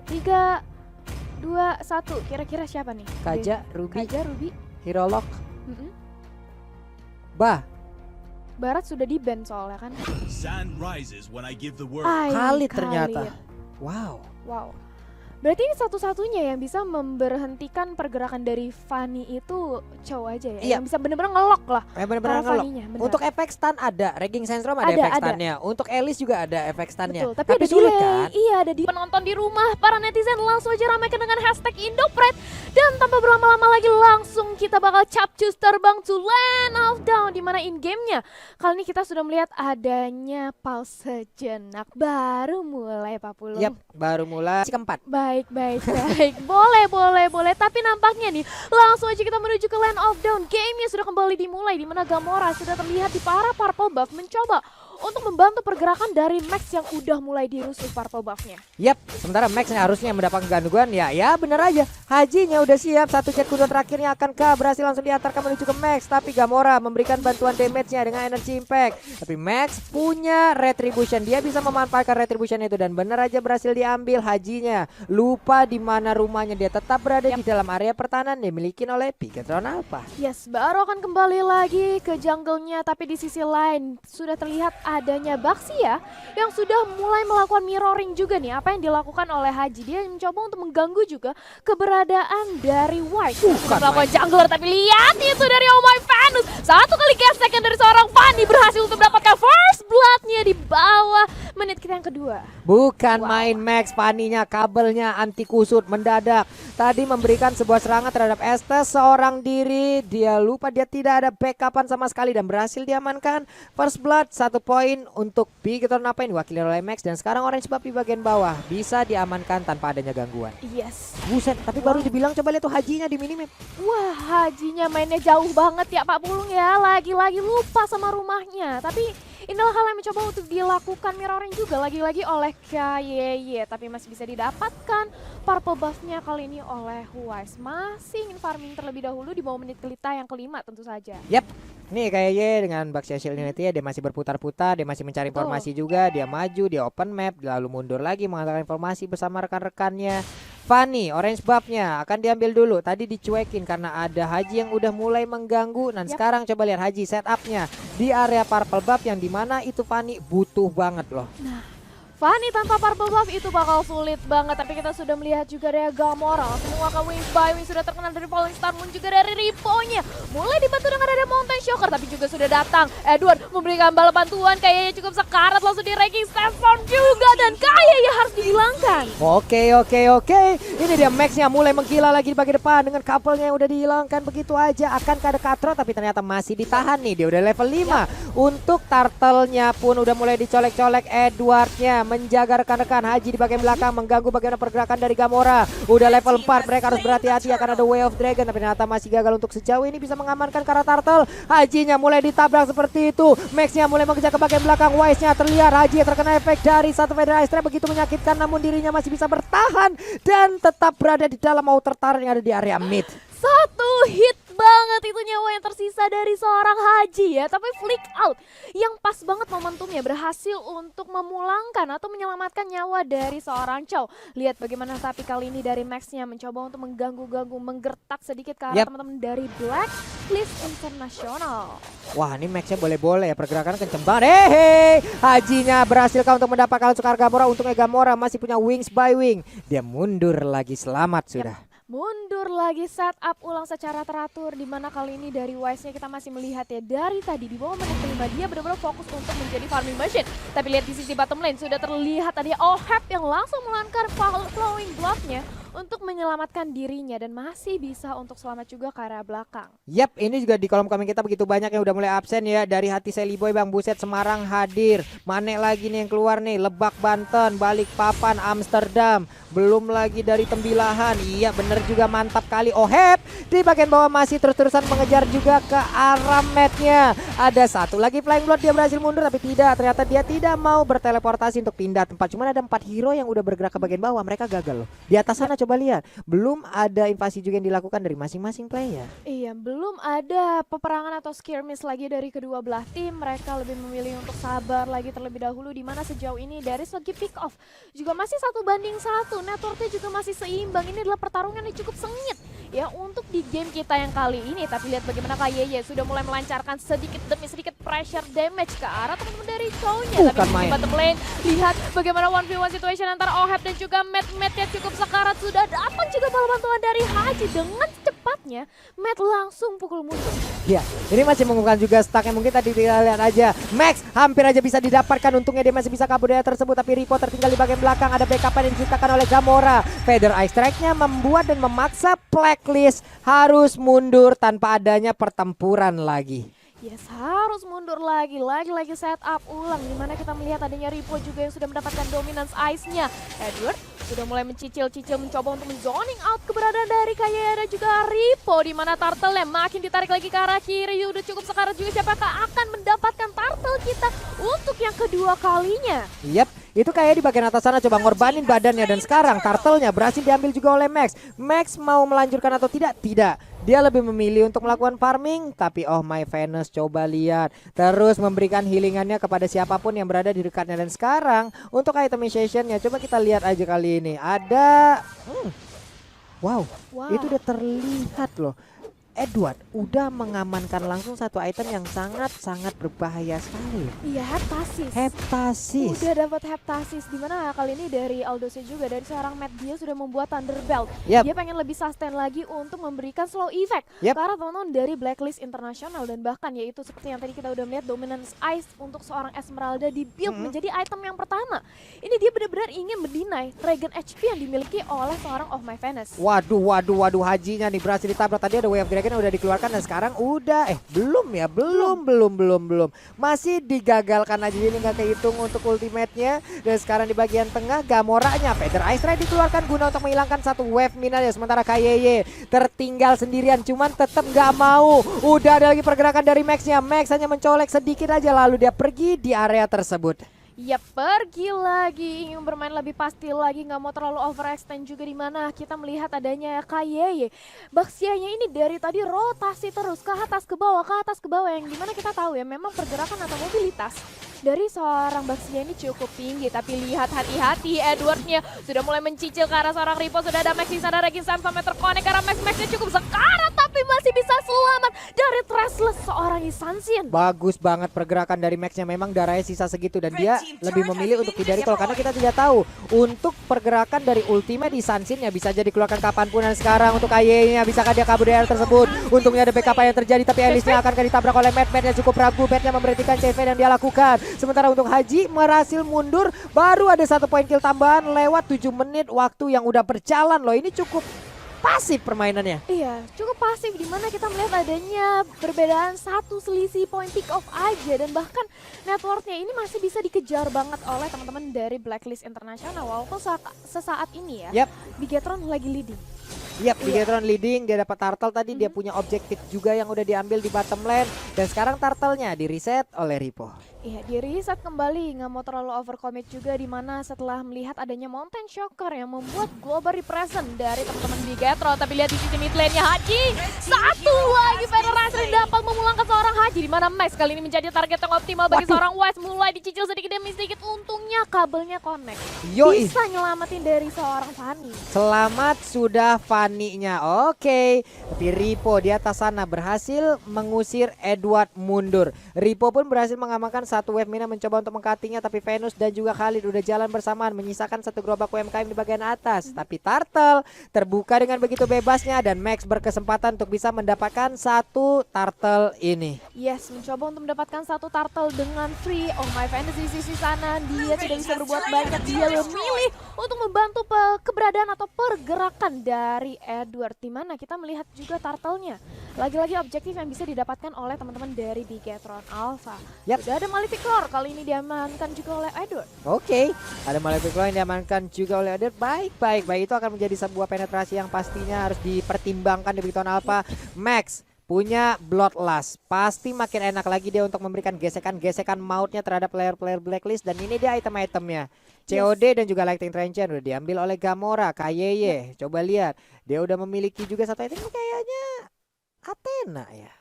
3, 2, 1. Kira-kira siapa nih? Kaja, Ruby, Herolog, Mm-mm. Bah, Barat sudah di-ban soalnya kan. Sun rises when I give the word. Khalid ternyata. Wow. Wow. Berarti ini satu-satunya yang bisa memberhentikan pergerakan dari Fanny itu cowok aja ya? Iya. Yang bisa bener-bener ngelok lah Bener-bener para ngelok. Fanny-nya. bener. Untuk efek stun ada, Raging Sandstorm ada Ada, efek ada. stunnya. Untuk Alice juga ada efek stunnya. Betul, tapi ada sulit delay. kan? Iya, ada di penonton di rumah. Para netizen langsung aja ramaikan dengan hashtag Indopride. Dan tanpa berlama-lama lagi langsung kita bakal capcus terbang to Land of Dawn. Dimana in-game-nya kali ini kita sudah melihat adanya pause sejenak. Baru mulai Pak Pulung. Yap, baru mulai keempat. Baik. Boleh. Tapi nampaknya nih, langsung aja kita menuju ke Land of Dawn. Gamenya sudah kembali dimulai, di mana Gamora sudah terlihat di para Purple Buff mencoba untuk membantu pergerakan dari Max yang udah mulai dirusuh Purple Buff-nya. Yap, sementara Max yang harusnya mendapatkan gangguan ya bener aja. Hajinya udah siap, satu jet cooldown terakhirnya akankah berhasil langsung diantarkan menuju ke Max. Tapi Gamora memberikan bantuan damage-nya dengan energy impact. Tapi Max punya retribution, dia bisa memanfaatkan retribution itu dan bener aja berhasil diambil hajinya. Lupa di mana rumahnya, dia tetap berada di dalam area pertahanan yang dimiliki oleh Bigetron Alpha. Yes, baru akan kembali lagi ke jungle-nya, tapi di sisi lain sudah terlihat adanya Baxia yang sudah mulai melakukan mirroring juga nih apa yang dilakukan oleh Haji. Dia mencoba untuk mengganggu juga keberadaan dari White. Bukan Melakukan jungler, tapi lihat itu dari Oh My Venus. Satu kali gesek dari seorang Fanny berhasil untuk mendapatkan first blood-nya di bawah menit kita yang kedua. Bukan main Max, paninya kabelnya anti kusut mendadak. Tadi memberikan sebuah serangan terhadap Estes seorang diri. Dia lupa dia tidak ada backupan sama sekali dan berhasil diamankan. First blood 1 poin untuk Bigetron apa yang diwakili oleh Max. Dan sekarang Orange Buff di bagian bawah bisa diamankan tanpa adanya gangguan. Yes. Buset, tapi baru dibilang coba lihat tuh hajinya di minimap. Wah, Hajinya mainnya jauh banget ya Pak Pulung ya. Lagi-lagi lupa sama rumahnya. Tapi inilah hal yang mencoba untuk dilakukan mirroring juga lagi-lagi oleh KYY. Tapi masih bisa didapatkan purple buff-nya kali ini oleh Wise. Masih ingin farming terlebih dahulu di bawah menit kelita yang kelima tentu saja. Yap. Nih kayaknya dengan Baxia Shield Unity ya, dia masih berputar-putar, dia masih mencari informasi juga, dia maju, dia open map, lalu mundur lagi mengatakan informasi bersama rekan-rekannya. Fanny, orange buff-nya akan diambil dulu. Tadi dicuekin karena ada Haji yang udah mulai mengganggu. Dan sekarang coba lihat Haji setup-nya di area purple buff yang dimana itu Fanny butuh banget loh. Nah, Fanny tanpa purple buff itu bakal sulit banget. Tapi kita sudah melihat juga dari Gamora. Semua ke Wings by Wings sudah terkenal dari Falling Star Moon juga dari Ripo-nya. Mulai dibantu dengan ada Mountain Shocker, tapi juga sudah datang Edward memberikan bala bantuan. Kayaknya cukup sekarat langsung di ranking Sandstorm juga. Dan kayaknya harus dihilangkan. Oke. Ini dia Max-nya mulai menggila lagi di bagian depan dengan couple-nya yang udah dihilangkan begitu aja. Akankah ada Katro tapi ternyata masih ditahan nih. Dia udah level 5. Untuk turtle-nya pun udah mulai dicolek-colek Edward-nya. Menjaga rekan-rekan Haji di bagian belakang, mengganggu bagaimana pergerakan dari Gamora. Udah level 4, mereka harus berhati-hati akan ada Way of Dragon. Tapi ternyata masih gagal untuk sejauh ini bisa mengamankan karena turtle. Hajinya mulai ditabrak seperti itu. Max-nya mulai mengejar ke bagian belakang. Wise-nya terlihat Haji terkena efek dari satu Federal Strike begitu menyakitkan. Namun dirinya masih bisa bertahan dan tetap berada di dalam outer turret yang ada di area mid. Satu hit banget itu nyawa yang tersisa dari seorang Haji ya. Tapi flick out yang pas banget momentumnya berhasil untuk memulangkan atau menyelamatkan nyawa dari seorang Chow. Lihat bagaimana tapi kali ini dari Max-nya mencoba untuk mengganggu-ganggu, menggertak sedikit ke arah teman-teman dari Blacklist International. Wah, ini Max-nya boleh-boleh ya, pergerakan kenceng banget. Hajinya berhasilkah untuk mendapatkan Sukar Gamora. Untungnya Gamora masih punya Wings by Wing. Dia mundur lagi, selamat sudah. Mundur lagi, setup ulang secara teratur. Dimana kali ini dari Wise-nya kita masih melihat ya, dari tadi di bawah menit kelima dia benar-benar fokus untuk menjadi farming machine. Tapi lihat di sisi bottom lane sudah terlihat tadi Oheb yang langsung melangkar flowing blood-nya untuk menyelamatkan dirinya dan masih bisa untuk selamat juga ke area belakang. Yap, ini juga di kolom komen kita begitu banyak yang udah mulai absen ya. Dari hati Sally Boy, Bang Buset, Semarang hadir. Mane lagi nih yang keluar nih, Lebak Banten, Balikpapan, Amsterdam. Belum lagi dari Tembilahan. Iya bener juga, mantap kali. Oheb di bagian bawah masih terus-terusan mengejar juga ke arah matnya. Ada satu lagi Flying Blood, dia berhasil mundur tapi tidak. Ternyata dia tidak mau berteleportasi untuk pindah tempat. Cuman ada 4 hero yang udah bergerak ke bagian bawah, mereka gagal loh. Di atas sana coba lihat. Belum ada invasi juga yang dilakukan dari masing-masing player. Iya, belum ada peperangan atau skirmish lagi dari kedua belah tim. Mereka lebih memilih untuk sabar lagi terlebih dahulu, di mana sejauh ini dari segi pick off juga masih 1-1. Networknya juga masih seimbang. Ini adalah pertarungan yang cukup sengit ya untuk di game kita yang kali ini. Tapi lihat bagaimana KYY sudah mulai melancarkan sedikit demi sedikit pressure damage ke arah teman-teman dari Chow-nya. Bukan Tapi di main. bottom lane, lihat bagaimana 1v1 situation antara Oheb dan juga Matt yang cukup sekarat. Sudah datang juga bala bantuan dari Haji. Dengan cepatnya Matt langsung pukul mundur. Ya, ini masih menggunakan juga stacknya. Mungkin tadi kita lihat aja Max hampir aja bisa didapatkan. Untungnya dia masih bisa kabur dari tersebut. Tapi Ripo tertinggal di bagian belakang. Ada backup yang diciptakan oleh Gamora. Feather Eye Strike-nya membuat dan memaksa Blacklist harus mundur tanpa adanya pertempuran lagi. Yes, harus mundur lagi setup ulang, dimana kita melihat adanya Ripo juga yang sudah mendapatkan dominance ice-nya. Edward sudah mulai mencicil-cicil mencoba untuk menzoning out keberadaan dari Kaya dan juga Ripo, dimana Turtle-nya makin ditarik lagi ke arah kiri. Udah cukup sekarat juga, siapakah akan mendapatkan Turtle kita untuk yang kedua kalinya. Yap, itu kayak di bagian atas sana coba ngorbanin badannya. Dan sekarang Turtle-nya berhasil diambil juga oleh Max. Max mau melanjutkan atau tidak? Tidak. Dia lebih memilih untuk melakukan farming. Tapi oh my Venus, coba lihat. Terus memberikan healingannya kepada siapapun yang berada di dekatnya. Dan sekarang untuk itemization-nya coba kita lihat aja kali ini. Ada wow, itu udah terlihat loh. Edward udah mengamankan langsung satu item yang sangat-sangat berbahaya sekali. Iya, heptasis. Heptasis. Udah dapat heptasis, dimana kali ini dari Aldous juga dari seorang Matt, dia sudah membuat Thunderbelt. Yep. Dia pengen lebih sustain lagi untuk memberikan slow effect Yep. ke arah teman-teman dari Blacklist International. Dan bahkan yaitu seperti yang tadi kita udah melihat, Dominance Ice untuk seorang Esmeralda di build menjadi item yang pertama. Ini dia benar-benar ingin mendinai Regen HP yang dimiliki oleh seorang Oh My Venus. Waduh, Hajinya nih berhasil ditabrak. Tadi ada Way of Dragon yang udah dikeluarkan dan sekarang udah belum. Masih digagalkan aja, ini nggak kehitung untuk ultimate-nya. Dan sekarang di bagian tengah Gamoranya Feather Ice Strike dikeluarkan guna untuk menghilangkan satu wave minanya. Sementara KYY tertinggal sendirian, cuman tetap nggak mau. Udah ada lagi pergerakan dari Max-nya. Max hanya mencolek sedikit aja lalu dia pergi di area tersebut. Ya, pergi lagi, ingin bermain lebih pasti lagi, nggak mau terlalu overextend juga, di mana kita melihat adanya KYY. Baxianya ini dari tadi rotasi terus ke atas ke bawah yang dimana kita tahu ya memang pergerakan atau mobilitas dari seorang Baxia ini cukup tinggi. Tapi lihat, hati-hati, Edwardnya sudah mulai mencicil ke arah seorang Ripo. Sudah ada Max di sana, Regisan sampai terkonek karena Maxnya cukup sekarat tapi masih bisa selamat dari Thrashless seorang Isansin. Bagus banget pergerakan dari Max-nya, memang darahnya sisa segitu dan dia lebih memilih untuk hindari kalau karena kita tidak tahu untuk pergerakan dari ultimate di Sansin ya bisa jadi keluarkan kapanpun. Dan sekarang untuk KYY-nya bisakah dia kabur dari area tersebut? Untungnya ada backup yang terjadi tapi Alice-nya akan ditabrak oleh Matt. Matt-nya cukup ragu, Matt-nya memberhentikan CV yang dia lakukan. Sementara untuk Haji berhasil mundur, baru ada 1 poin kill tambahan lewat 7 menit waktu yang udah berjalan loh. Ini cukup pasif permainannya. Iya, cukup pasif, dimana kita melihat adanya perbedaan 1 selisih point pick off aja. Dan bahkan networknya ini masih bisa dikejar banget oleh teman-teman dari Blacklist International. Walaupun sesaat ini ya, Yap. Bigetron lagi leading. Yap, Bigetron leading, dia dapat turtle tadi, dia punya objektif juga yang udah diambil di bottom lane. Dan sekarang turtle-nya di reset oleh Ripo. Iya, di reset kembali, nggak mau terlalu overcommit juga, dimana setelah melihat adanya Mountain Shocker yang membuat global represent dari teman-teman Bigetron. Tapi lihat di sisi mid lane-nya Haji, satu lagi penetrasi dapat memulangkan seorang Haji, dimana Max kali ini menjadi target yang optimal bagi seorang West. Mulai dicicil sedikit demi sedikit, untungnya kabelnya connect. Yoi. Bisa nyelamatin dari seorang Fanny. Selamat sudah Fanny-nya. Oke. Tapi Ripo di atas sana berhasil mengusir Edward mundur. Ripo pun berhasil mengamankan satu wave mina mencoba untuk mengcuttingnya, tapi Venus dan juga Khalid udah jalan bersamaan menyisakan satu gerobak UMKM di bagian atas. Tapi Turtle terbuka dengan begitu bebasnya dan Max berkesempatan untuk bisa mendapatkan satu Turtle ini. Yes, mencoba untuk mendapatkan satu turtle dengan free. Oh My Venus di sisi sana, dia tidak bisa berbuat banyak. Dia memilih untuk membantu keberadaan atau pergerakan dari Edward, dimana kita melihat juga turtle-nya. Lagi-lagi objektif yang bisa didapatkan oleh teman-teman dari Bigetron Alpha. Yap. Sudah ada Maleficor, kali ini diamankan juga oleh Edward. Oke, ada Maleficor yang diamankan juga oleh Edward. Baik. Itu akan menjadi sebuah penetrasi yang pastinya harus dipertimbangkan di Bigetron Alpha. Max punya Bloodlust. Pasti makin enak lagi dia untuk memberikan gesekan-gesekan mautnya terhadap player-player Blacklist. Dan ini dia item-itemnya. COD dan juga Lightning Trencher udah diambil oleh Gamora, KYY. Coba lihat, dia udah memiliki juga satu item kayaknya Athena ya.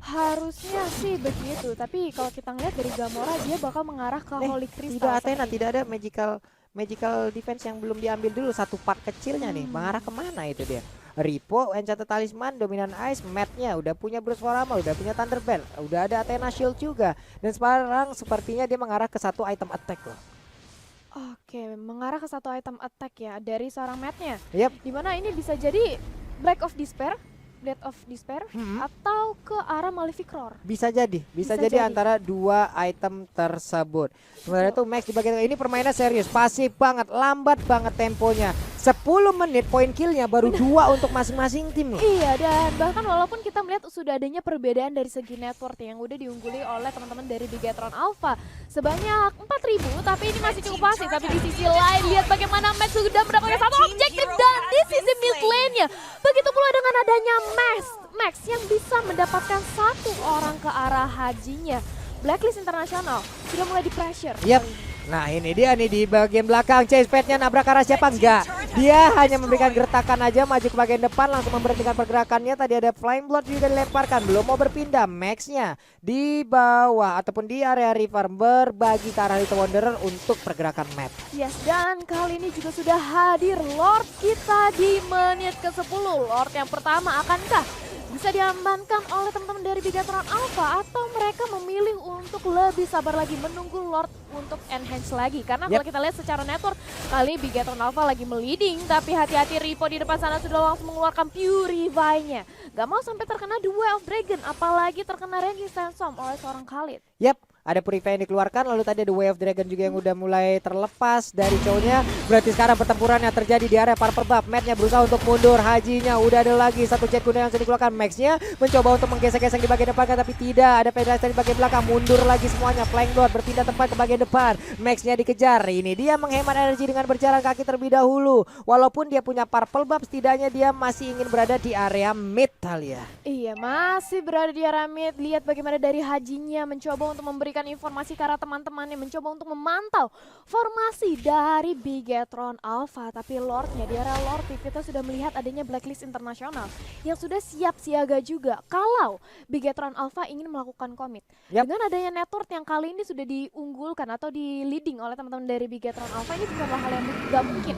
Harusnya sih begitu, tapi kalau kita ngeliat dari Gamora dia bakal mengarah ke Holy Crystal. Tidak Athena, sepertinya. tidak ada magical defense yang belum diambil dulu. Satu part kecilnya nih, mengarah kemana itu dia. Ripo, Enchanted Talisman, Dominant Ice, Matt-nya udah punya Bruce Forama, udah punya Thunderbell, udah ada Athena Shield juga. Dan sekarang sepertinya dia mengarah ke satu item attack loh. Oke, mengarah ke satu item attack ya dari seorang Matt-nya. Yap. Dimana ini bisa jadi Black of Despair, Blade of Despair, atau ke arah Malefic Roar. Bisa jadi Bisa jadi jadi. antara dua item tersebut. Sebenarnya tuh Max di bagian ini permainan serius, pasif banget, lambat banget temponya. 10 menit poin killnya baru 2 untuk masing-masing tim loh. Iya, dan bahkan walaupun kita melihat sudah adanya perbedaan dari segi network yang udah diungguli oleh teman-teman dari Bigetron Alpha sebanyak 4.000, tapi ini masih cukup pasif. Tapi di sisi lain lihat bagaimana Max sudah mendapatkan satu objektif dan di sisi mid lane-nya. Begitu pula dengan adanya Max yang bisa mendapatkan satu orang ke arah hajinya. Blacklist Internasional sudah mulai di pressure. Yap. Nah ini dia nih di bagian belakang, chase pad-nya nabrak ke arah siapa? Enggak, dia hanya memberikan gertakan aja maju ke bagian depan, langsung memberhentikan pergerakannya. Tadi ada Flying Blood juga dilemparkan, belum mau berpindah. Max-nya di bawah ataupun di area river berbagi ke arah Little Wanderer untuk pergerakan map. Yes, dan kali ini juga sudah hadir Lord kita di menit ke-10. Lord yang pertama akankah bisa diamankan oleh teman-teman dari Bigetron Alpha, atau mereka memilih untuk lebih sabar lagi menunggu Lord untuk enhance lagi? Karena kalau kita lihat secara network kali Bigetron Alpha lagi meliding, tapi hati-hati Ripo di depan sana sudah langsung mengeluarkan Purify-nya. Gak mau sampai terkena Duel of Dragon, apalagi terkena Ranging Sandstorm oleh seorang Khalid. Yap, ada Purify yang dikeluarkan, lalu tadi ada Way of Dragon juga yang udah mulai terlepas dari cowoknya. Berarti sekarang pertempuran yang terjadi di area Purple Buff. Matt-nya berusaha untuk mundur, hajinya udah ada lagi satu jet kuda yang sudah dikeluarkan. Max-nya mencoba untuk menggesek-gesek di bagian depan, tapi tidak. Ada Pedrasta di bagian belakang, mundur lagi semuanya. Flying Blood berpindah tempat ke bagian depan. Max-nya dikejar, ini dia menghemat energi dengan berjalan kaki terlebih dahulu. Walaupun dia punya Purple Buff, setidaknya dia masih ingin berada di area mid, Talia. Iya, masih berada di area mid. Lihat bagaimana dari hajinya mencoba untuk memberikan informasi ke arah teman-temannya, mencoba untuk memantau formasi dari Bigetron Alpha. Tapi Lordnya di area Lord kita sudah melihat adanya Blacklist Internasional yang sudah siap siaga juga kalau Bigetron Alpha ingin melakukan commit. Dengan adanya network yang kali ini sudah diunggulkan atau di leading oleh teman-teman dari Bigetron Alpha, ini bukanlah hal yang gak mungkin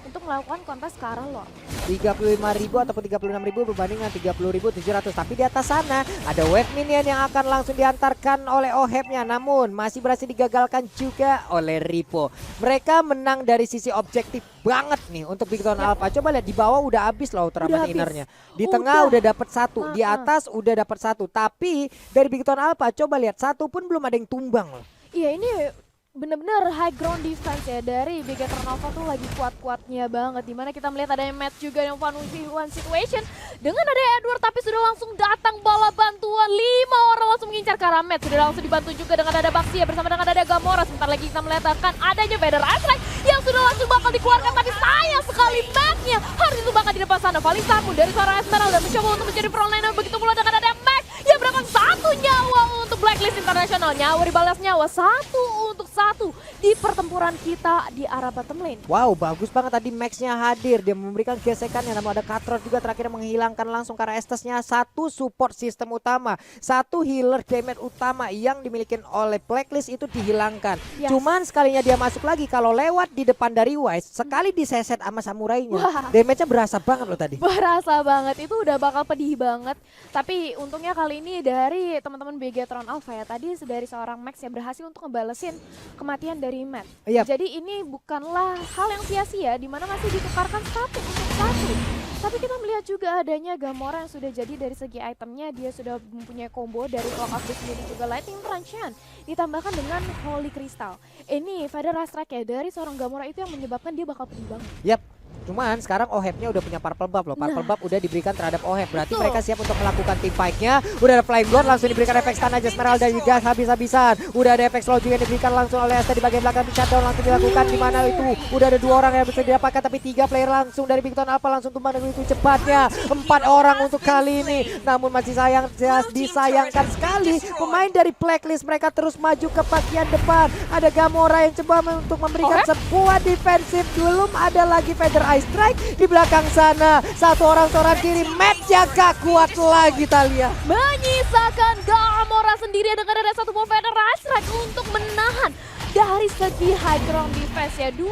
untuk melakukan kontes ke arah Lord. 35.000 ataupun 36.000 berbanding dengan 30.700. Tapi di atas sana ada wave minion yang akan langsung diantarkan oleh Oheb-nya, namun masih berhasil digagalkan juga oleh Ripo. Mereka menang dari sisi objektif banget nih untuk Bigetron Alpha. Coba lihat di bawah udah habis loh Ultraman Inner-nya. Di tengah udah dapat satu, di atas udah dapat satu. Tapi dari Bigetron Alpha coba lihat satu pun belum ada yang tumbang loh. Iya, ini bener-bener high ground defense ya dari Bigetron Alpha tuh lagi kuat-kuatnya banget. Dimana kita melihat ada Matt juga yang one situation dengan ada Edward, tapi sudah langsung datang bala bantuan. 5 orang langsung mengincar ke arah Matt. Sudah langsung dibantu juga dengan ada Baxia bersama dengan ada Gamora. Sebentar lagi kita melihat akan adanya Vader Ice yang sudah langsung bakal dikeluarkan, tapi sayang sekali Matt-nya harus itu bakal di depan sana. Paling Samu dari seorang Esmeralda mencoba untuk menjadi frontliner, begitu pula dengan ada Max yang berapa satu nyawa untuk Blacklist Internasional. Nyawa dibalas nyawa, satu untuk satu di pertempuran kita di arah bottom lane. Wow, bagus banget tadi Max-nya hadir. Dia memberikan gesekan yang namun ada Cutthroat juga terakhir menghilangkan langsung ke arah Estes-nya. Satu support sistem utama, satu healer damage utama yang dimiliki oleh Blacklist itu dihilangkan. Cuman sekalinya dia masuk lagi, kalau lewat di depan dari Wise, sekali diseset sama samurainya, damage-nya berasa banget loh tadi. Berasa banget, itu udah bakal pedih banget. Tapi untungnya kali ini dari teman-teman Bigetron Alpha ya, tadi dari seorang Max yang berhasil untuk ngebalesin kematian dari Matt. Jadi ini bukanlah hal yang sia-sia, dimana masih ditukarkan satu untuk satu. Tapi kita melihat juga adanya Gamora yang sudah jadi dari segi itemnya. Dia sudah mempunyai combo dari Clock of the sendiri juga Lightning Transient, ditambahkan dengan Holy Crystal. Ini Vader Strike ya dari seorang Gamora itu yang menyebabkan dia bakal pedih banget. Cuman sekarang Oheb-nya udah punya purple buff loh. Purple buff udah diberikan terhadap Oheb. Berarti Betul. mereka siap untuk melakukan team fight-nya. Udah ada Flying Blood langsung diberikan efek stun aja Esmeralda juga habis-habisan. Udah ada efek slow juga yang diberikan langsung oleh ST di bagian belakang. Shutdown langsung dilakukan di mana itu. Udah ada 2 orang yang bisa didapatkan tapi 3 player langsung dari Big Ton Alpha langsung tumbang dengan itu cepatnya. 4 orang untuk kali ini. Namun masih disayangkan sekali pemain dari Blacklist mereka terus maju ke bagian depan. Ada Gamora yang coba untuk memberikan sebuah defensif. Belum ada lagi Feather Ice Strike di belakang sana. Satu orang seorang diri match yang gak kuat lagi Talia. Menyisakan Gamora sendiri dengan ada satu buah Feather Ice Strike untuk menahan dari segi high ground defense ya. 2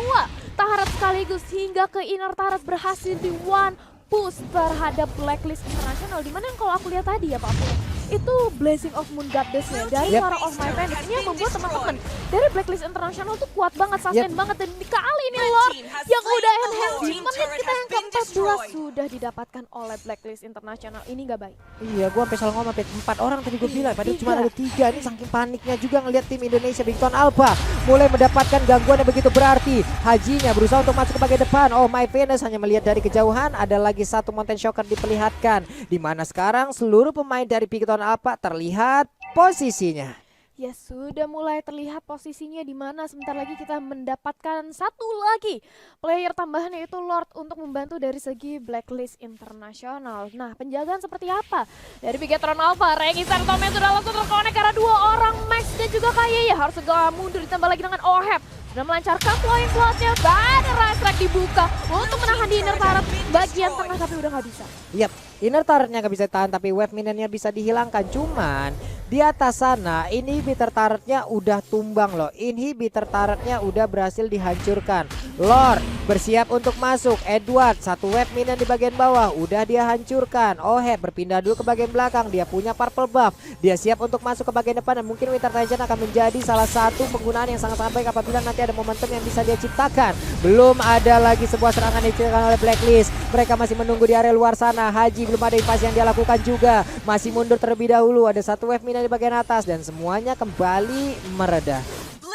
turret sekaligus hingga ke inner turret berhasil di one push terhadap Blacklist International. Dimana yang kalau aku lihat tadi ya Pak Pul, itu Blessing of Moon Goddess-nya dari seorang Of My Phoenix ini yang membuat teman-teman dari Blacklist International tuh kuat banget, sustain banget. Dan kali ini Lord yang udah enhance di menit kita yang ke-14 sudah didapatkan oleh Blacklist International. Ini gak baik. Iya, gua sampai salah ngomong 4 orang tadi gue bilang, padahal cuma ada 3. Ini saking paniknya juga ngelihat tim Indonesia Big Ton Alpha mulai mendapatkan gangguan yang begitu berarti. Hajinya berusaha untuk masuk ke bagian depan. Oh My Venus hanya melihat dari kejauhan. Ada lagi satu Mountain Shocker diperlihatkan, di mana sekarang seluruh pemain dari Big Ton Alpha terlihat posisinya. Ya sudah mulai terlihat posisinya di mana sebentar lagi kita mendapatkan satu lagi player tambahan yaitu Lord untuk membantu dari segi Blacklist International. Nah penjagaan seperti apa dari Bigetron Alpha? Regi Santomen sudah langsung terkonek karena 2 orang Max dan juga Kaye ya harus segera mundur, ditambah lagi dengan Oheb sudah melancarkan flying floodnya. Banner Ice Strike dibuka untuk menahan di inner turret bagian tengah tapi udah nggak bisa. Yap, inner turretnya nggak bisa tahan tapi wave minionnya bisa dihilangkan. Cuman di atas sana inhibitor turretnya udah tumbang loh. Inhibitor turretnya udah berhasil dihancurkan. Lord bersiap untuk masuk. Edward satu wave minion di bagian bawah udah dia hancurkan. Oheb berpindah dulu ke bagian belakang. Dia punya purple buff. Dia siap untuk masuk ke bagian depan dan mungkin Winter Titan akan menjadi salah satu penggunaan yang sangat-sangat baik apabila nanti ada momentum yang bisa dia ciptakan. Belum ada lagi sebuah serangan yang diciptakan oleh Blacklist. Mereka masih menunggu di area luar sana. Haji belum ada invasi yang dia lakukan juga. Masih mundur terlebih dahulu. Ada satu wave minion di bagian atas dan semuanya kembali mereda.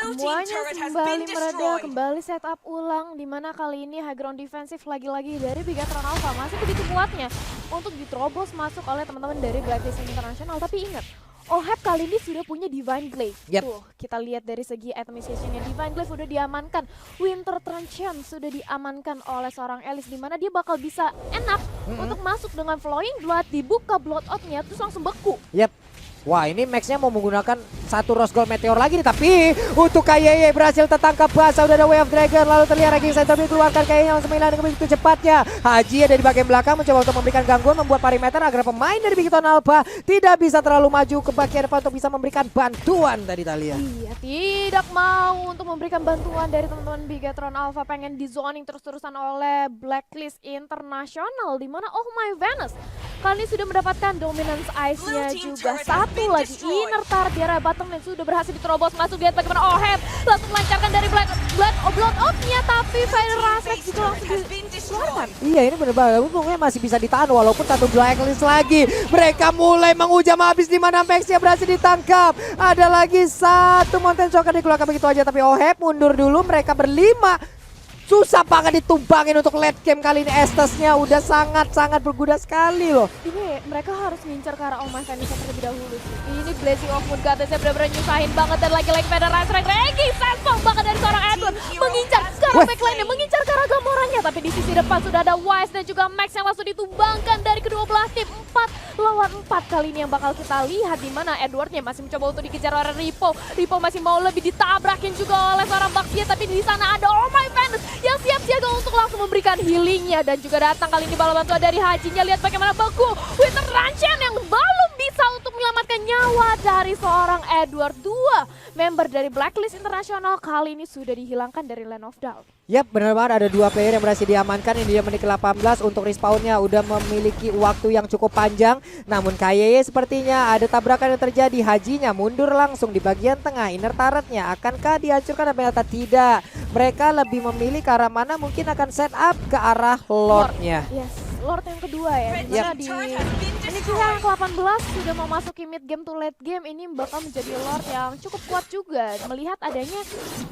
Semuanya kembali mereda, kembali setup ulang, dimana kali ini high ground defensif lagi-lagi dari Bigetron Alpha masih begitu kuatnya untuk diterobos masuk oleh teman-teman dari Blacklist International. Tapi ingat, Oheb kali ini sudah punya Divine Glaive. Tuh, kita lihat dari segi itemization-nya. Divine Glaive sudah diamankan, Winter Truncheon sudah diamankan oleh seorang Elise, dimana dia bakal bisa enak untuk masuk dengan Flowing Blood, dibuka blood-out-nya terus langsung beku. Wah ini Max-nya mau menggunakan satu Rose Gold Meteor lagi nih. Tapi untuk Kaye berhasil tertangkap basah. Udah ada Way of Dragon. Lalu terlihat Raging Center dikeluarkan. Kaye langsung menghilang dengan begitu cepatnya. Haji ada di bagian belakang mencoba untuk memberikan gangguan, membuat perimeter agar pemain dari Big Ton Alpha tidak bisa terlalu maju ke bagian depan untuk bisa memberikan bantuan tadi Talia. Iya, tidak mau untuk memberikan bantuan dari teman-teman Bigetron Alpha, pengen di zoning terus-terusan oleh Blacklist International, di mana Oh My Venus kali ini sudah mendapatkan dominance ice-nya juga. Satu lagi inner turret di area bottom lane sudah berhasil diterobos masuk. Lihat bagaimana Oheb langsung melancarkan dari blood out-nya, tapi Fire Raset juga langsung dikeluarkan. Iya ini benar-benar untungnya masih bisa ditahan walaupun satu Blacklist lagi. Mereka mulai menghujam habis di mana Max-nya berhasil ditangkap. Ada lagi satu Mountain Shocker dikeluarkan begitu aja tapi Oheb mundur dulu. Mereka berlima susah banget ditumbangin untuk late game kali ini. Estes-nya udah sangat-sangat berguna sekali loh. Ini mereka harus ngincar ke arah Oh My Venus terlebih dahulu sih. Ini Blessing of Moon Goddess-nya benar-benar nyusahin banget. Dan lagi-lagi Feather Ice Strike Regi sensor banget dari seorang Edward. Mengincar ke arah backline-nya, mengincar ke arah Gamoranya. Tapi di sisi depan sudah ada Wise dan juga Max yang langsung ditumbangkan dari kedua belah tim. 4 lawan 4 kali ini yang bakal kita lihat, di mana Edwardnya masih mencoba untuk dikejar oleh Ripo. Ripo masih mau lebih ditabrakin juga oleh seorang Baxia, tapi di sana ada Oh My Venus yang siap siaga untuk langsung memberikan healingnya dan juga datang kali ini bala bantuan dari Hajinya. Lihat bagaimana Baku Winter Truncheon yang belum bisa untuk menyelamatkan nyawa dari seorang Edward. 2 member dari Blacklist International kali ini sudah dihilangkan dari Land of Doubt. Yap benar banget, ada 2 player yang berhasil diamankan. Ini dia menit ke-18 untuk respawnnya udah memiliki waktu yang cukup panjang. Namun Kaye sepertinya ada tabrakan yang terjadi. Hajinya mundur langsung di bagian tengah. Inner turretnya akankah dihancurkan? Ternyata tidak. Mereka lebih memilih ke arah mana, mungkin akan set up ke arah Lordnya. Yes. Lord yang kedua ya. Dimana di ini juga yang ke-18 sudah mau masuki mid game to late game. Ini bakal menjadi Lord yang cukup kuat juga. Melihat adanya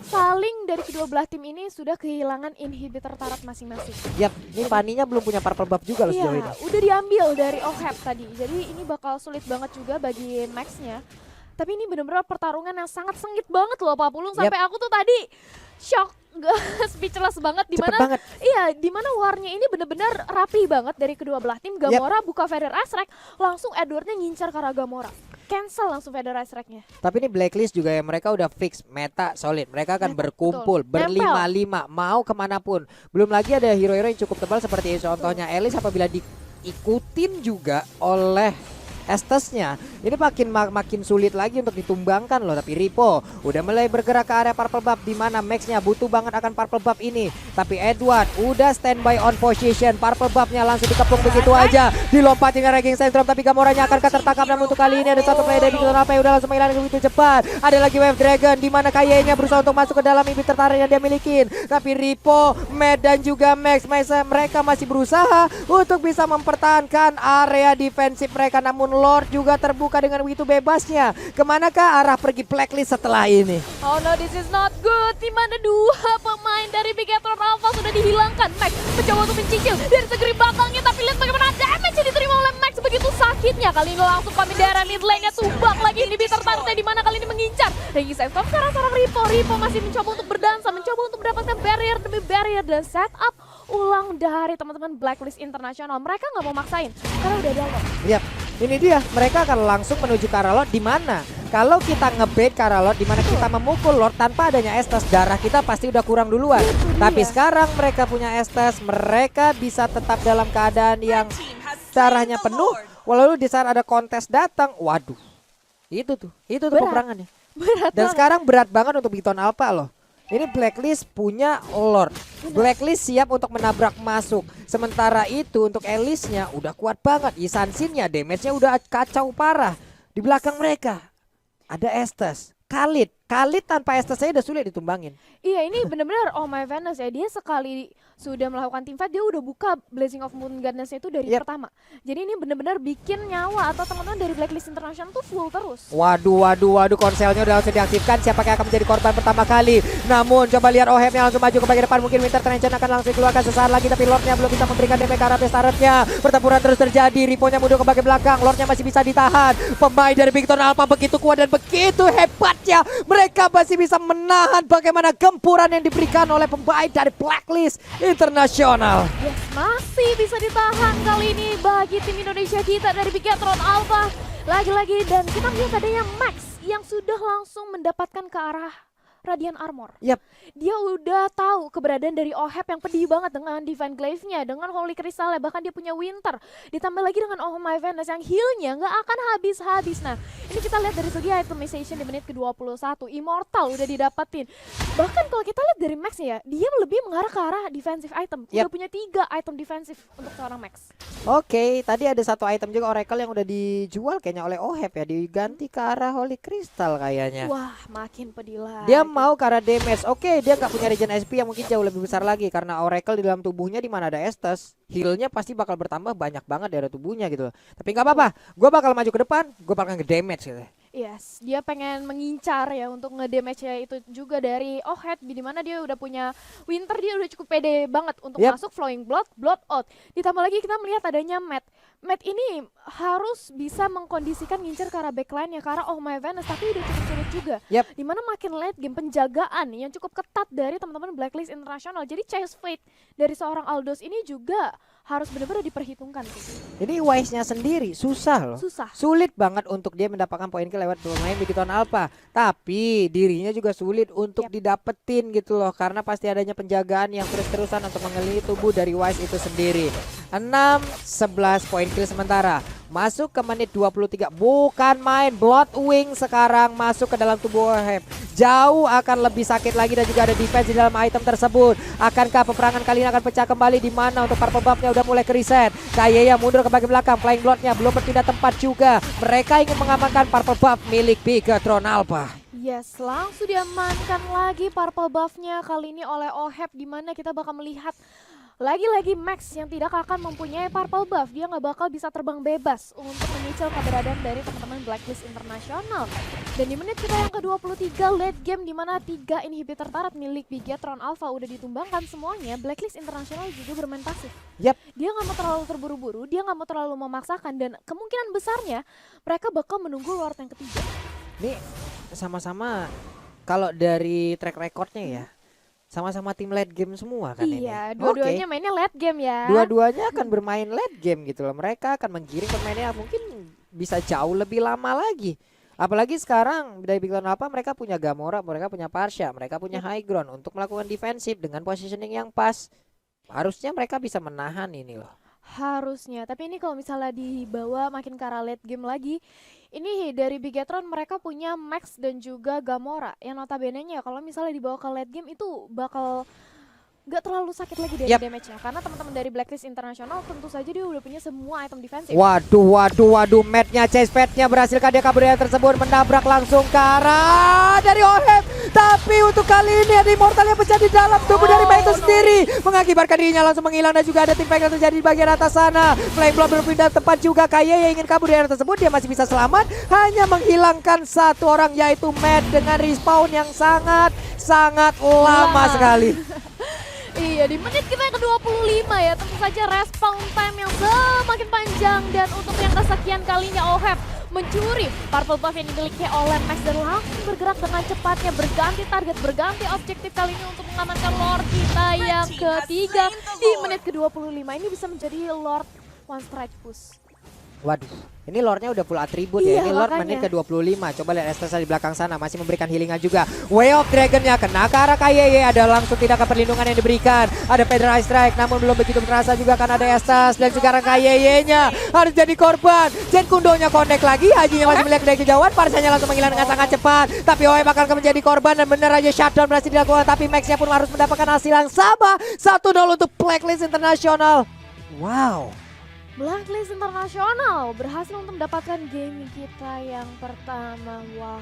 saling dari kedua belah tim ini sudah kehilangan inhibitor turret masing-masing. Yap, ini Fanny-nya belum punya purple buff juga loh sejauh ini. Iya, udah diambil dari Oheb tadi. Jadi ini bakal sulit banget juga bagi Max-nya. Tapi ini benar-benar pertarungan yang sangat sengit banget loh Pak Pulung. Sampai aku tuh tadi shock, speechless banget. Cepet banget. Iya, dimana warnya ini benar-benar rapi banget dari kedua belah tim. Gamora buka Feather Ice Rack, langsung Edwardnya ngincar ke arah Gamora. Cancel langsung Feather Ice Rack-nya. Tapi ini Blacklist juga ya, mereka udah fix meta solid. Mereka akan Meta, berkumpul betul. berlima-lima mau kemanapun. Belum lagi ada hero-hero yang cukup tebal seperti contohnya Elise apabila diikutin juga oleh Estesnya. Ini makin sulit lagi untuk ditumbangkan loh. Tapi Ripo udah mulai bergerak ke area purple buff di mana Max-nya butuh banget akan purple buff ini. Tapi Edward udah standby on position. Purple buff-nya langsung dikepung begitu aja. Dilompat dengan Raging Syndrome tapi Gamoranya akan tertangkap. Namun untuk kali ini ada satu player dari Victor apa yang udah langsung menghilang begitu cepat. Ada lagi Wave Dragon di mana kayaknya berusaha untuk masuk ke dalam inhibitor tertarik yang dia milikin. Tapi Ripo, Matt dan juga Max mereka masih berusaha untuk bisa mempertahankan area defensif mereka. Namun Lord juga terbuka dengan begitu bebasnya. Kemanakah arah pergi Blacklist setelah ini? Oh no, this is not good. Dimana dua pemain dari Bigatron Alpha sudah dihilangkan. Max mencoba untuk mencicil dari segeri belakangnya. Tapi lihat bagaimana damage yang diterima oleh Max. Begitu sakitnya. Kali ini langsung pamit daerah mid lane-nya. Tumbang lagi inhibitor targetnya di mana kali ini mengincar. Regi Sandstorm sekarang Ripo. Ripo masih mencoba untuk berdansa. Mencoba untuk mendapatkan barrier demi barrier. Dan setup ulang dari teman-teman Blacklist Internasional. Mereka nggak mau maksain karena udah ada Lord. Yap. Ini dia, mereka akan langsung menuju ke arah Lord di mana kalau kita ngebait ke arah Lord di mana kita memukul Lord tanpa adanya Estes, darah kita pasti udah kurang duluan. Tapi sekarang mereka punya Estes, mereka bisa tetap dalam keadaan yang darahnya penuh. Walau di saat ada kontes datang, waduh. Itu tuh peperangannya. Berat Dan banget. sekarang berat banget untuk Biton Alpha loh. Ini Blacklist punya Lord. Blacklist siap untuk menabrak masuk. Sementara itu untuk Elise-nya udah kuat banget. Isansin-nya damage-nya udah kacau parah. Di belakang mereka ada Estes. Khalid tanpa Estes saya udah sulit ditumbangin. Iya, ini benar-benar Oh My Venus ya. Dia sekali sudah melakukan teamfight, dia udah buka Blazing of Moon Goddess-nya itu dari pertama. Jadi ini benar-benar bikin nyawa atau teman-teman dari Blacklist International tuh full terus. Waduh, konselnya udah langsung diaktifkan. Siapa yang akan menjadi korban pertama kali? Namun coba lihat Oheb-nya langsung maju ke bagian depan. Mungkin Winter Trenchant akan langsung keluarkan sesaat lagi. Tapi Lord-nya belum bisa memberikan damage ke arah turret-nya. Pertempuran terus terjadi. Ripo-nya mundur ke bagian belakang. Lord-nya masih bisa ditahan. Pemain dari Victor Alpha begitu kuat dan begitu hebatnya. Mereka masih bisa menahan bagaimana gempuran yang diberikan oleh pemain dari Blacklist Internasional. Yes, masih bisa ditahan kali ini bagi tim Indonesia kita dari Bigatron Alpha. Lagi-lagi dan kita melihat adanya Max yang sudah langsung mendapatkan ke arah Radiant Armor. Yap. Dia udah tahu keberadaan dari Oheb yang pedih banget dengan Divine Glaive-nya, dengan Holy Crystal, bahkan dia punya Winter. Ditambah lagi dengan Oh My Venus yang heal-nya nggak akan habis-habis. Nah, ini kita lihat dari segi itemization di menit ke-21. Immortal udah didapetin. Bahkan kalau kita lihat dari Max ya, dia lebih mengarah ke arah defensive item. Udah punya 3 item defensif untuk seorang Max. Oke, tadi ada satu item juga Oracle yang udah dijual kayaknya oleh Oheb ya. Diganti ke arah Holy Crystal kayaknya. Wah, makin pedih lah. Dia mau ke arah damage. Oke, dia nggak punya regen SP yang mungkin jauh lebih besar lagi karena Oracle di dalam tubuhnya di mana ada Estes, healnya pasti bakal bertambah banyak banget dari tubuhnya gitu. Tapi nggak apa-apa, gue bakal maju ke depan, gue bakal nge-damage gitu. Yes, dia pengen mengincar ya untuk ngedamage-nya itu juga dari Oheb, di mana dia udah punya Winter, dia udah cukup pede banget untuk masuk Flowing Blood, Blood Out. Ditambah lagi kita melihat adanya Matt. Matt ini harus bisa mengkondisikan ngincar ke arah backline ya, ke arah Oh My Venus, tapi udah cukup sulit juga. Dimana makin late game penjagaan yang cukup ketat dari teman-teman Blacklist Internasional. Jadi chase fate dari seorang Aldous ini juga harus benar-benar diperhitungkan sih. Ini Wise-nya sendiri susah loh. Sulit banget untuk dia mendapatkan poin kill lewat bermain Bigatron Alpha. Tapi dirinya juga sulit untuk didapetin gitu loh. Karena pasti adanya penjagaan yang terus-terusan untuk mengelilingi tubuh dari Wise itu sendiri. 6-11 poin kill sementara. Masuk ke menit 23. Bukan main. Bloodwing sekarang masuk ke dalam tubuh Oheb. Jauh akan lebih sakit lagi dan juga ada defense di dalam item tersebut. Akankah peperangan kali ini akan pecah kembali di mana untuk purple buff-nya udah mulai kereset. Kayaknya mundur ke bagian belakang. Flying Blood-nya belum berpindah tempat juga. Mereka ingin mengamankan purple buff milik Bigatron Alpha. Yes, langsung diamankan lagi purple buff-nya kali ini oleh Oheb, di mana kita bakal melihat Lagi-lagi Max yang tidak akan mempunyai purple buff, dia nggak bakal bisa terbang bebas untuk menyicil keberadaan dari teman-teman Blacklist Internasional. Dan di menit kita yang ke-23 late game di mana 3 inhibitor turret milik Bigetron Alpha udah ditumbangkan semuanya, Blacklist Internasional juga bermain pasif. Yap. Dia nggak mau terlalu terburu-buru, dia nggak mau terlalu memaksakan, dan kemungkinan besarnya mereka bakal menunggu Lord yang ketiga. Nih sama-sama kalau dari track recordnya ya, sama-sama tim late game semua kan ini. Iya, dua-duanya Oke. mainnya late game ya. Dua-duanya akan bermain late game gitu loh. Mereka akan menggiring permainannya mungkin bisa jauh lebih lama lagi. Apalagi sekarang dari Bigetron apa mereka punya Gamora, mereka punya Parsha, mereka punya high ground untuk melakukan defensif dengan positioning yang pas. Harusnya mereka bisa menahan ini loh. Harusnya, tapi ini kalau misalnya dibawa makin ke arah late game lagi, ini dari Bigetron mereka punya Max dan juga Gamora yang notabene-nya kalau misalnya dibawa ke late game itu bakal nggak terlalu sakit lagi dari Yap. damage-nya, karena teman-teman dari Blacklist Internasional tentu saja dia udah punya semua item defensif. Waduh, matnya chase padnya berhasilkan dia kabur dari tersebut menabrak langsung ke arah dari Oheb. Tapi untuk kali ini ada Immortal yang pecah di dalam tubuh dari Max itu sendiri, mengakibatkan dirinya langsung menghilang dan juga ada tim fight yang terjadi di bagian atas sana. Flame Blood berpindah tempat juga, Kaye yang ingin kabur dari tersebut dia masih bisa selamat, hanya menghilangkan satu orang yaitu Matt dengan respawn yang sangat lama sekali. Iya, di menit kita yang ke-25 ya, tentu saja respawn time yang semakin panjang, dan untuk yang kesekian kalinya Oheb mencuri purple buff yang dimiliki oleh Max dan langsung bergerak dengan cepatnya, berganti target, berganti objektif kali ini untuk mengamankan Lord kita yang ketiga di menit ke-25. Ini bisa menjadi Lord one strike push. Waduh, ini Lordnya udah full atribut Iya, ya. Ini Lord makanya. menit ke-25. Coba lihat Estesa di belakang sana masih memberikan healingan juga. Way of Dragon-nya kena ke arah Kaye. Ada langsung tindakan perlindungan yang diberikan. Ada Federal Strike namun belum begitu terasa juga kan ada Estes dan sekarang Kaye-nya harus jadi korban. Jen Kundonya connect lagi. Hajinya masih melihat dari kejauhan. Parsanya langsung menghilang dengan sangat cepat. Tapi Oe bakal menjadi korban dan bener aja shutdown berhasil dilakukan. Tapi Max-nya pun harus mendapatkan hasil yang sama. 1-0 untuk Blacklist Internasional. Wow. Blacklist Internasional berhasil untuk mendapatkan game kita yang pertama. Wah.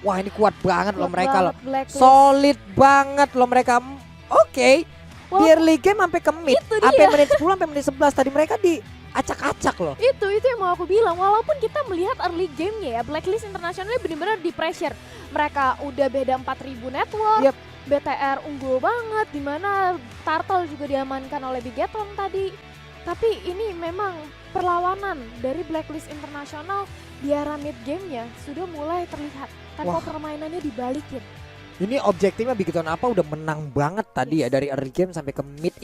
Wah, ini kuat banget loh Kuat mereka loh. banget Blacklist. Solid banget loh mereka. Oke. Di Walaupun- early game sampai ke mid. Itu Sampai dia. menit 10 sampai menit 11 tadi mereka diacak-acak loh. Itu yang mau aku bilang, walaupun kita melihat early game-nya ya, Blacklist Internasional benar-benar di pressure. Mereka udah beda 4.000 network, Yep. BTR unggul banget, dimana Turtle juga diamankan oleh Bigetron tadi. Tapi ini memang perlawanan dari Blacklist Internasional di era mid game-nya sudah mulai terlihat. Tempo Wah. permainannya dibalikin. Ini objektifnya Bigetron apa udah menang banget tadi ya Yes. dari early game sampai ke mid